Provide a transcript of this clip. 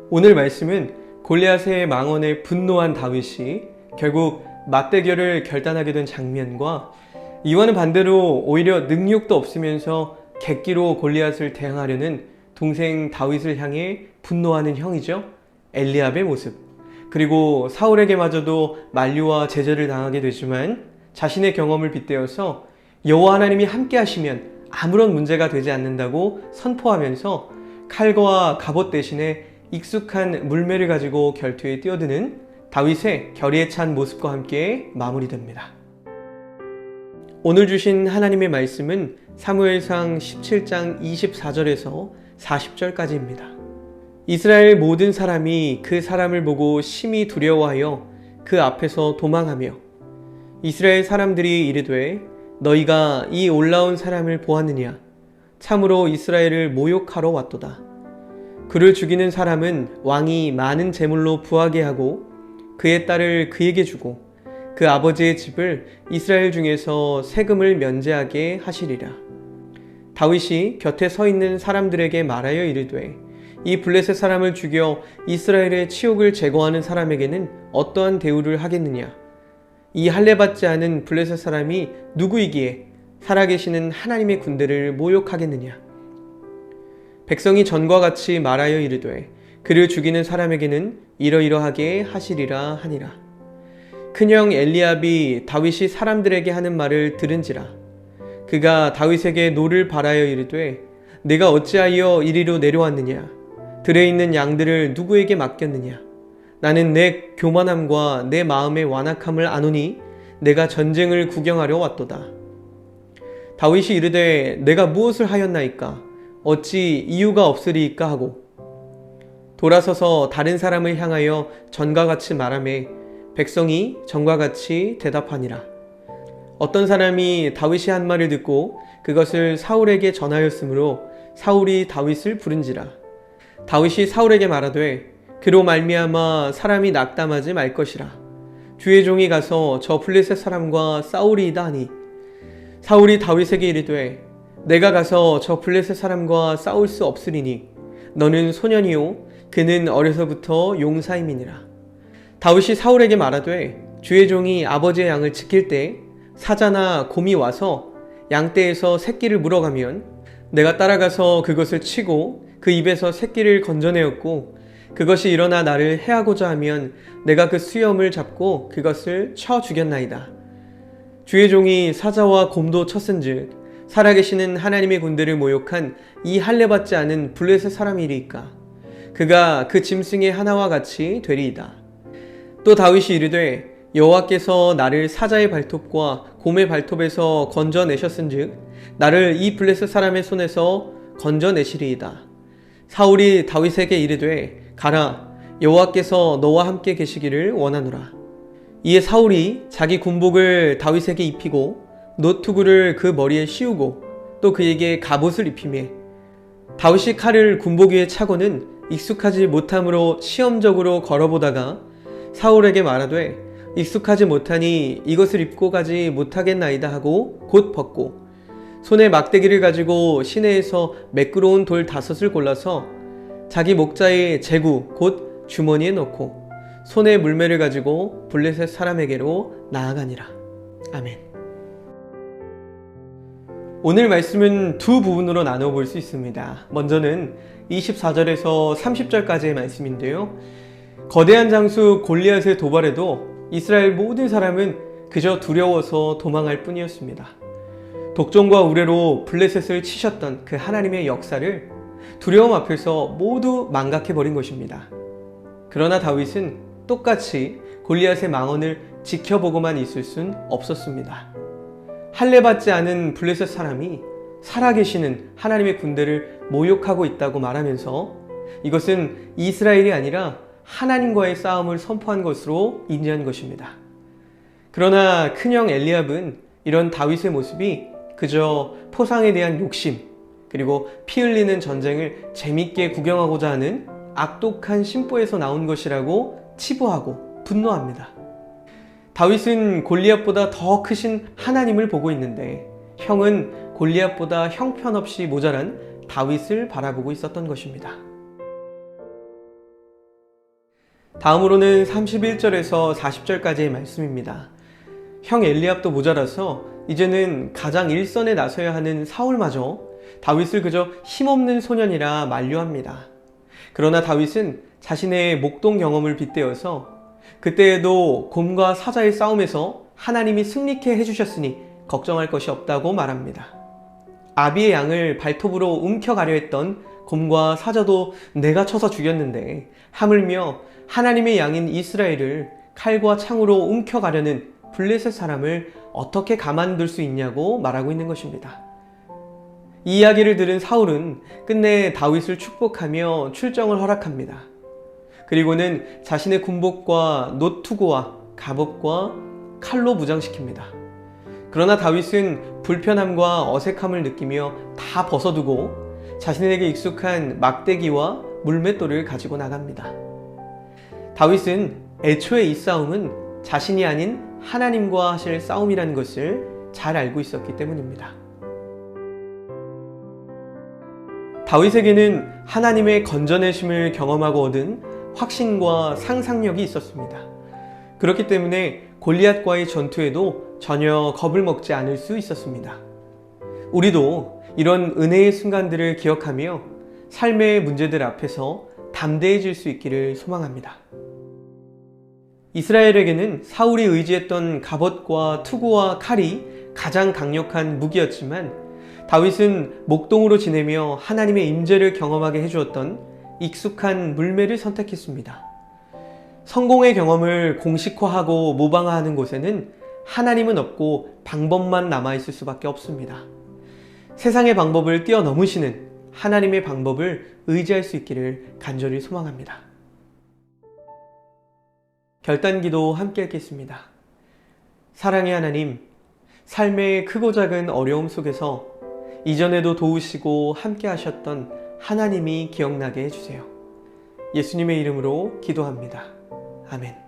오늘 말씀은 골리앗의 망언에 분노한 다윗이 결국 맞대결을 결단하게 된 장면과 이와는 반대로 오히려 능력도 없으면서 객기로 골리앗을 대항하려는 동생 다윗을 향해 분노하는 형이죠. 엘리압의 모습. 그리고 사울에게마저도 만류와 제재를 당하게 되지만 자신의 경험을 빗대어서 여호와 하나님이 함께 하시면 아무런 문제가 되지 않는다고 선포하면서 칼과 갑옷 대신에 익숙한 물매를 가지고 결투에 뛰어드는 다윗의 결의에 찬 모습과 함께 마무리됩니다. 오늘 주신 하나님의 말씀은 사무엘상 17장 24절에서 40절까지입니다. 이스라엘 모든 사람이 그 사람을 보고 심히 두려워하여 그 앞에서 도망하며 이스라엘 사람들이 이르되 너희가 이 올라온 사람을 보았느냐? 참으로 이스라엘을 모욕하러 왔도다. 그를 죽이는 사람은 왕이 많은 재물로 부하게 하고 그의 딸을 그에게 주고 그 아버지의 집을 이스라엘 중에서 세금을 면제하게 하시리라. 다윗이 곁에 서 있는 사람들에게 말하여 이르되 이 블레셋 사람을 죽여 이스라엘의 치욕을 제거하는 사람에게는 어떠한 대우를 하겠느냐? 이 할례받지 않은 블레셋 사람이 누구이기에 살아계시는 하나님의 군대를 모욕하겠느냐? 백성이 전과 같이 말하여 이르되 그를 죽이는 사람에게는 이러이러하게 하시리라 하니라. 큰형 엘리압이 다윗이 사람들에게 하는 말을 들은지라. 그가 다윗에게 노를 바라여 이르되 내가 어찌하여 이리로 내려왔느냐? 들에 있는 양들을 누구에게 맡겼느냐? 나는 내 교만함과 내 마음의 완악함을 아노니 내가 전쟁을 구경하려 왔도다. 다윗이 이르되 내가 무엇을 하였나이까? 어찌 이유가 없으리이까 하고 돌아서서 다른 사람을 향하여 전과 같이 말하매 백성이 전과 같이 대답하니라. 어떤 사람이 다윗이 한 말을 듣고 그것을 사울에게 전하였으므로 사울이 다윗을 부른지라. 다윗이 사울에게 말하되 그로 말미암아 사람이 낙담하지 말 것이라. 주의 종이 가서 저 블레셋 사람과 싸우리이다 하니 사울이 다윗에게 이르되 내가 가서 저 블레셋 사람과 싸울 수 없으리니 너는 소년이요 그는 어려서부터 용사임이니라. 다윗이 사울에게 말하되 주의 종이 아버지의 양을 지킬 때 사자나 곰이 와서 양떼에서 새끼를 물어가면 내가 따라가서 그것을 치고 그 입에서 새끼를 건져내었고 그것이 일어나 나를 해하고자 하면 내가 그 수염을 잡고 그것을 쳐 죽였나이다. 주의 종이 사자와 곰도 쳤은즉 살아계시는 하나님의 군대를 모욕한 이 할례받지 않은 블레셋 사람이리이까? 그가 그 짐승의 하나와 같이 되리이다. 또 다윗이 이르되 여호와께서 나를 사자의 발톱과 곰의 발톱에서 건져내셨은즉 나를 이 블레셋 사람의 손에서 건져내시리이다. 사울이 다윗에게 이르되 가라, 여호와께서 너와 함께 계시기를 원하노라. 이에 사울이 자기 군복을 다윗에게 입히고 노투구를 그 머리에 씌우고 또 그에게 갑옷을 입히매 다윗이 칼을 군복 위에 차고는 익숙하지 못함으로 시험적으로 걸어보다가 사울에게 말하되 익숙하지 못하니 이것을 입고 가지 못하겠나이다 하고 곧 벗고 손에 막대기를 가지고 시내에서 매끄러운 돌 5을 골라서 자기 목자의 제구 곧 주머니에 넣고 손에 물매를 가지고 블레셋 사람에게로 나아가니라. 아멘. 오늘 말씀은 두 부분으로 나눠볼 수 있습니다. 먼저는 24절에서 30절까지의 말씀인데요. 거대한 장수 골리앗의 도발에도 이스라엘 모든 사람은 그저 두려워서 도망할 뿐이었습니다. 독종과 우레로 블레셋을 치셨던 그 하나님의 역사를 두려움 앞에서 모두 망각해버린 것입니다. 그러나 다윗은 똑같이 골리앗의 망언을 지켜보고만 있을 순 없었습니다. 할례받지 않은 블레셋 사람이 살아계시는 하나님의 군대를 모욕하고 있다고 말하면서 이것은 이스라엘이 아니라 하나님과의 싸움을 선포한 것으로 인지한 것입니다. 그러나 큰형 엘리압은 이런 다윗의 모습이 그저 포상에 대한 욕심 그리고 피 흘리는 전쟁을 재밌게 구경하고자 하는 악독한 심보에서 나온 것이라고 치부하고 분노합니다. 다윗은 골리앗보다 더 크신 하나님을 보고 있는데 형은 골리앗보다 형편없이 모자란 다윗을 바라보고 있었던 것입니다. 다음으로는 31절에서 40절까지의 말씀입니다. 형 엘리압도 모자라서 이제는 가장 일선에 나서야 하는 사울마저 다윗을 그저 힘없는 소년이라 만류합니다. 그러나 다윗은 자신의 목동 경험을 빗대어서 그때에도 곰과 사자의 싸움에서 하나님이 승리케 해주셨으니 걱정할 것이 없다고 말합니다. 아비의 양을 발톱으로 움켜가려 했던 곰과 사자도 내가 쳐서 죽였는데 하물며 하나님의 양인 이스라엘을 칼과 창으로 움켜가려는 블레셋 사람을 어떻게 가만둘 수 있냐고 말하고 있는 것입니다. 이 이야기를 들은 사울은 끝내 다윗을 축복하며 출정을 허락합니다. 그리고는 자신의 군복과 노투구와 갑옷과 칼로 무장시킵니다. 그러나 다윗은 불편함과 어색함을 느끼며 다 벗어두고 자신에게 익숙한 막대기와 물맷돌을 가지고 나갑니다. 다윗은 애초에 이 싸움은 자신이 아닌 하나님과 하실 싸움이라는 것을 잘 알고 있었기 때문입니다. 다윗에게는 하나님의 건져내심을 경험하고 얻은 확신과 상상력이 있었습니다. 그렇기 때문에 골리앗과의 전투에도 전혀 겁을 먹지 않을 수 있었습니다. 우리도 이런 은혜의 순간들을 기억하며 삶의 문제들 앞에서 담대해질 수 있기를 소망합니다. 이스라엘에게는 사울이 의지했던 갑옷과 투구와 칼이 가장 강력한 무기였지만 다윗은 목동으로 지내며 하나님의 임재를 경험하게 해주었던 익숙한 물매를 선택했습니다. 성공의 경험을 공식화하고 모방화하는 곳에는 하나님은 없고 방법만 남아있을 수밖에 없습니다. 세상의 방법을 뛰어넘으시는 하나님의 방법을 의지할 수 있기를 간절히 소망합니다. 결단기도 함께 읽겠습니다. 사랑의 하나님, 삶의 크고 작은 어려움 속에서 이전에도 도우시고 함께 하셨던 하나님이 기억나게 해주세요. 예수님의 이름으로 기도합니다. 아멘.